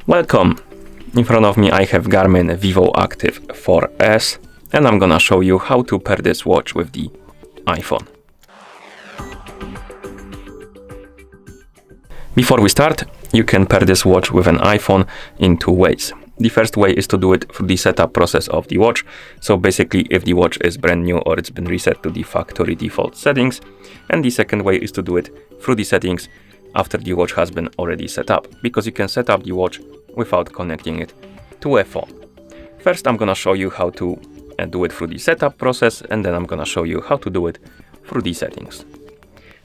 Welcome! In front of me I have Garmin Vivoactive 4S and I'm gonna show you how to pair this watch with the iPhone. Before we start, you can pair this watch with an iPhone in two ways. The first way is to do it through the setup process of the watch. So basically if the watch is brand new or it's been reset to the factory default settings. And the second way is to do it through the settings after the watch has been already set up, because you can set up the watch without connecting it to a phone. First I'm gonna show you how to do it through the setup process, and then I'm gonna show you how to do it through the settings.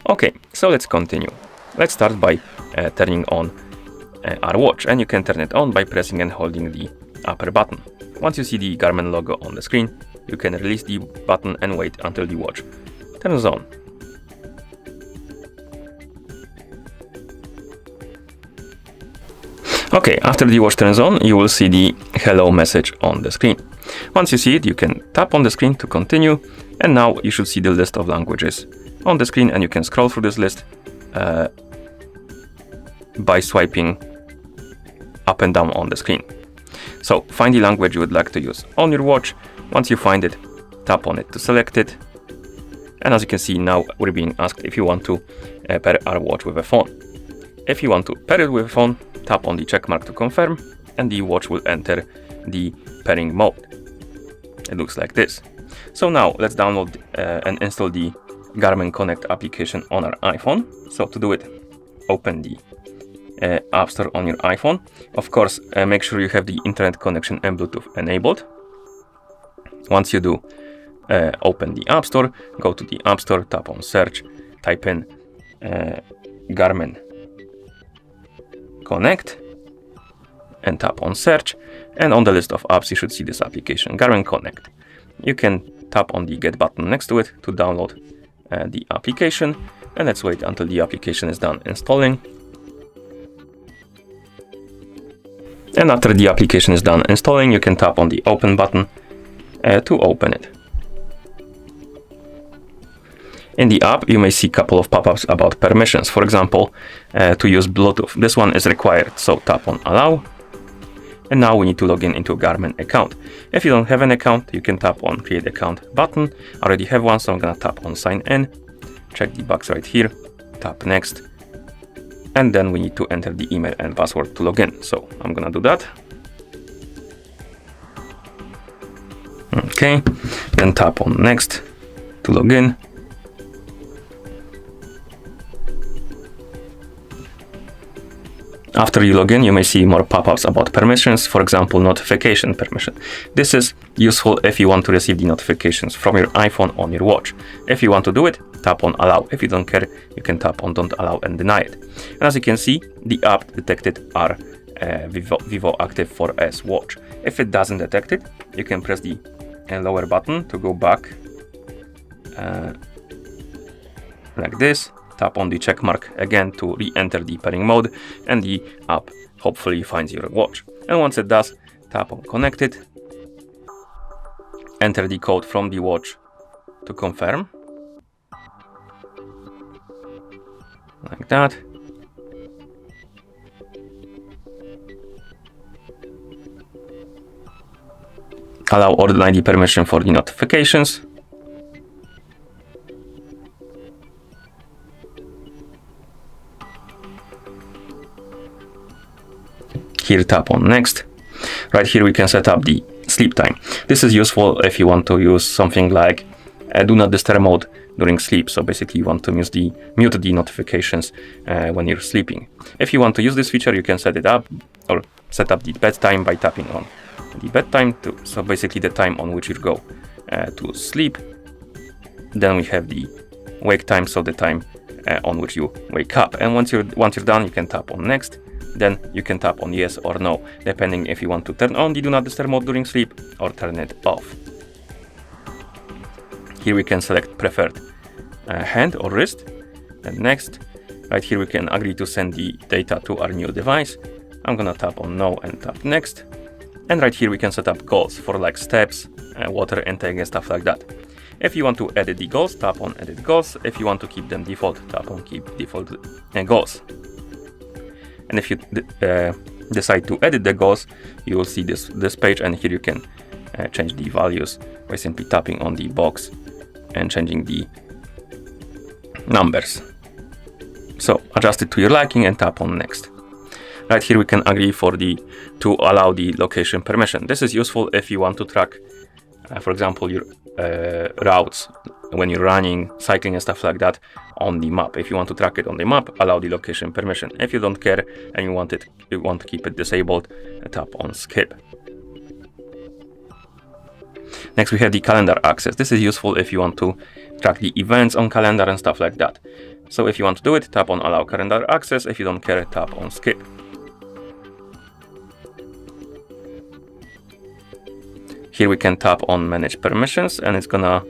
Okay, so let's continue. Let's start by turning on our watch, and you can turn it on by pressing and holding the upper button. Once you see the Garmin logo on the screen, you can release the button and wait until the watch turns on. Okay, after the watch turns on, you will see the hello message on the screen. Once you see it, you can tap on the screen to continue, and now you should see the list of languages on the screen, and you can scroll through this list by swiping up and down on the screen. So find the language you would like to use on your watch. Once you find it, tap on it to select it. And as you can see, now we're being asked if you want to pair our watch with a phone. If you want to pair it with a phone, tap on the check mark to confirm, and the watch will enter the pairing mode. It looks like this. So now let's download and install the Garmin Connect application on our iPhone. So to do it, open the App Store on your iPhone. Of course, make sure you have the internet connection and Bluetooth enabled. Once you do, open the App Store, go to the App Store, tap on search, type in Garmin Connect and tap on search, and on the list of apps you should see this application, Garmin Connect. You can tap on the get button next to it to download the application, and let's wait until the application is done installing. And after the application is done installing, you can tap on the open button to open it. In the app, you may see a couple of pop-ups about permissions. For example, to use Bluetooth. This one is required, so tap on allow. And now we need to log in into a Garmin account. If you don't have an account, you can tap on create account button. I already have one, so I'm gonna tap on sign in. Check the box right here, tap next. And then we need to enter the email and password to log in. So I'm gonna do that. Okay, then tap on next to log in. After you log in, you may see more pop-ups about permissions, for example, notification permission. This is useful if you want to receive the notifications from your iPhone on your watch. If you want to do it, tap on allow. If you don't care, you can tap on don't allow and deny it. And as you can see, the app detected our Vivoactive 4S watch. If it doesn't detect it, you can press the lower button to go back like this. Tap on the check mark again to re-enter the pairing mode, and the app hopefully finds your watch. And once it does, tap on connected, enter the code from the watch to confirm, like that. Allow or deny the permission for the notifications. Here tap on next. Right here we can set up the sleep time. This is useful if you want to use something like do not disturb mode during sleep. So basically you want to mute the notifications when you're sleeping. If you want to use this feature, you can set it up or set up the bedtime by tapping on the bedtime so basically the time on which you go to sleep. Then we have the wake time, so the time on which you wake up. And once you're done, you can tap on next. Then you can tap on yes or no, depending if you want to turn on the do not disturb mode during sleep or turn it off. Here we can select preferred hand or wrist. Then next, right here we can agree to send the data to our new device. I'm gonna tap on no and tap next. And right here we can set up goals for like steps, water intake and stuff like that. If you want to edit the goals, tap on edit goals. If you want to keep them default, tap on keep default goals. And if you decide to edit the goals, you will see this page, and here you can change the values by simply tapping on the box and changing the numbers. So adjust it to your liking and tap on next. Right here we can agree to allow the location permission. This is useful if you want to track, for example, your routes when you're running, cycling and stuff like that on the map. If you want to track it on the map, allow the location permission. If you don't care and you want to keep it disabled, tap on skip. Next we have the calendar access. This is useful if you want to track the events on calendar and stuff like that. So if you want to do it, tap on allow calendar access. If you don't care, tap on skip. Here we can tap on manage permissions, and it's gonna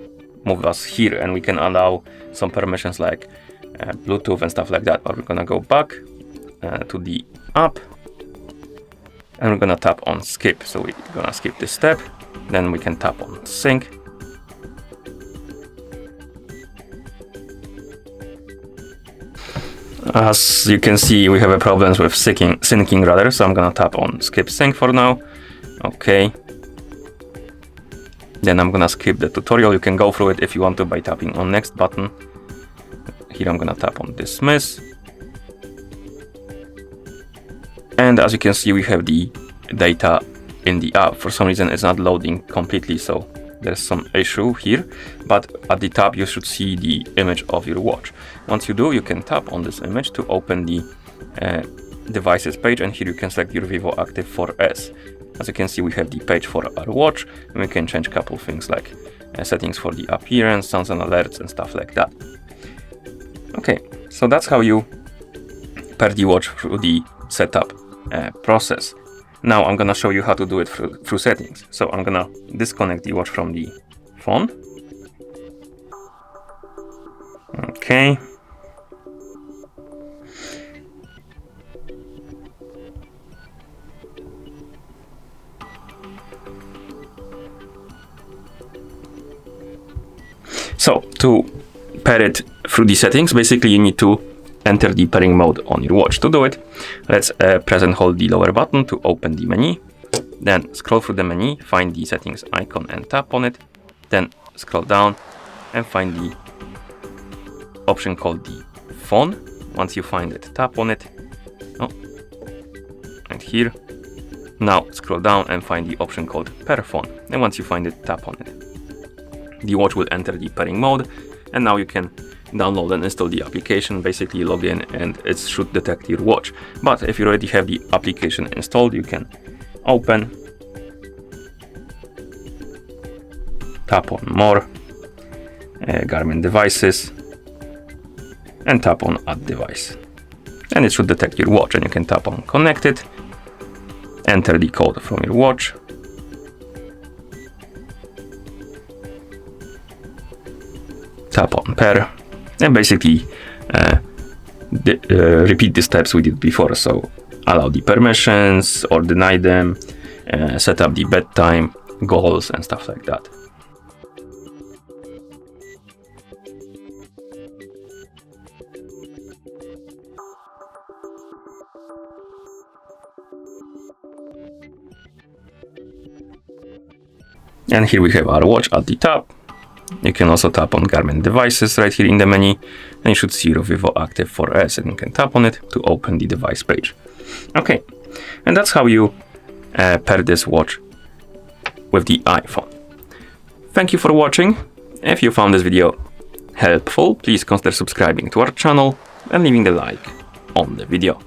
move us here, and we can allow some permissions like Bluetooth and stuff like that. But we're gonna go back to the app, and we're gonna tap on skip. So we're gonna skip this step. Then we can tap on sync. As you can see, we have a problems with syncing rather, so I'm gonna tap on skip sync for now. Okay. Then I'm gonna skip the tutorial. You can go through it if you want to by tapping on next button. Here I'm gonna tap on dismiss. And as you can see, we have the data in the app. For some reason it's not loading completely, so there's some issue here, but at the top you should see the image of your watch. Once you do, you can tap on this image to open the devices page, and here you can select your Vivoactive 4S. As you can see, we have the page for our watch, and we can change a couple things like settings for the appearance, sounds and alerts and stuff like that. Okay, so that's how you pair the watch through the setup process. Now I'm gonna show you how to do it through settings. So I'm gonna disconnect the watch from the phone. Okay. So to pair it through the settings, basically you need to enter the pairing mode on your watch. To do it, let's press and hold the lower button to open the menu. Then scroll through the menu, find the settings icon and tap on it. Then scroll down and find the option called the phone. Once you find it, tap on it. Oh, and here. Now scroll down and find the option called pair phone. And once you find it, tap on it. The watch will enter the pairing mode, and now you can download and install the application, basically log in, and it should detect your watch. But if you already have the application installed, you can open, tap on more, Garmin devices, and tap on add device. And it should detect your watch, and you can tap on connect it, enter the code from your watch, tap on pair, and basically repeat the steps we did before. So allow the permissions or deny them, set up the bedtime, goals and stuff like that. And here we have our watch at the top. You can also tap on Garmin devices right here in the menu, and you should see your Vivoactive 4S, and you can tap on it to open the device page. Okay, and that's how you pair this watch with the iPhone. Thank you for watching. If you found this video helpful, please consider subscribing to our channel and leaving a like on the video.